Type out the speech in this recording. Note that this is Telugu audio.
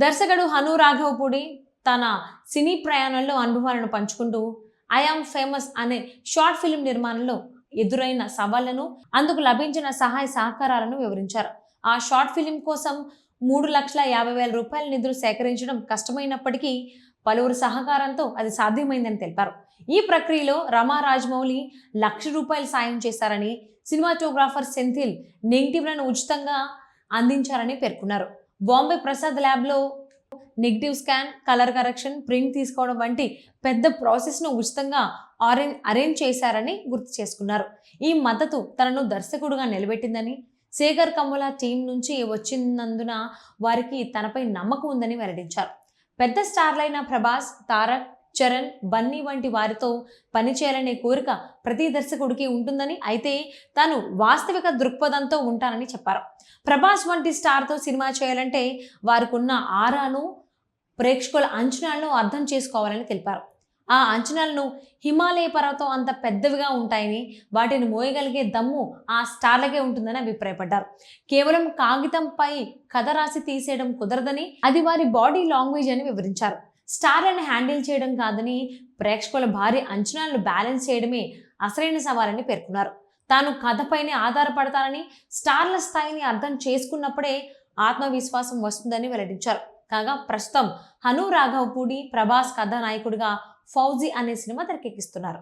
దర్శకుడు హను రాఘవపూడి తన సినీ ప్రయాణంలో అనుభవాలను పంచుకుంటూ ఐ యామ్ ఫేమస్ అనే షార్ట్ ఫిల్మ్ నిర్మాణంలో ఎదురైన సవాళ్లను, అందుకు లభించిన సహాయ సహకారాలను వివరించారు. ఆ షార్ట్ ఫిల్మ్ కోసం 3,50,000 రూపాయల నిధులు సేకరించడం కష్టమైనప్పటికీ పలువురు సహకారంతో అది సాధ్యమైందని తెలిపారు. ఈ ప్రక్రియలో రమా రాజమౌళి ₹1,00,000 సాయం చేశారని, సినిమాటోగ్రాఫర్ సెంథిల్ నెగిటివ్లను ఉచితంగా అందించారని పేర్కొన్నారు. బాంబే ప్రసాద్ ల్యాబ్లో negative scan, colour correction, print తీసుకోవడం వంటి పెద్ద ప్రాసెస్ను ఉచితంగా అరేంజ్ చేశారని గుర్తు చేసుకున్నారు. ఈ మద్దతు తనను దర్శకుడుగా నిలబెట్టిందని, శేఖర్ కమ్ముల టీం నుంచి వచ్చినందున వారికి తనపై నమ్మకం ఉందని వెల్లడించారు. పెద్ద స్టార్లైన ప్రభాస్, తారక్, చరణ్, బన్నీ వంటి వారితో పనిచేయాలనే కోరిక ప్రతి దర్శకుడికి ఉంటుందని, అయితే తాను వాస్తవిక దృక్పథంతో ఉంటానని చెప్పారు. ప్రభాస్ వంటి స్టార్తో సినిమా చేయాలంటే వారికున్న ఆరాను, ప్రేక్షకుల అంచనాలను అర్థం చేసుకోవాలని తెలిపారు. ఆ అంచనాలను హిమాలయ పర్వతం అంత పెద్దవిగా ఉంటాయని, వాటిని మోయగలిగే దమ్ము ఆ స్టార్లకే ఉంటుందని అభిప్రాయపడ్డారు. కేవలం కాగితంపై కథ రాసి తీసేయడం కుదరదని, అది వారి బాడీ లాంగ్వేజ్ అని వివరించారు. స్టార్లను హ్యాండిల్ చేయడం కాదని, ప్రేక్షకుల భారీ అంచనాలను బ్యాలెన్స్ చేయడమే అసలైన సవాలని పేర్కొన్నారు. తాను కథపైనే ఆధారపడతానని, స్టార్ల స్థాయిని అర్థం చేసుకున్నప్పుడే ఆత్మవిశ్వాసం వస్తుందని వెల్లడించారు. కాగా ప్రస్తుతం హను రాఘవపూడి ప్రభాస్ కథానాయకుడిగా ఫౌజీ అనే సినిమా తెరకెక్కిస్తున్నారు.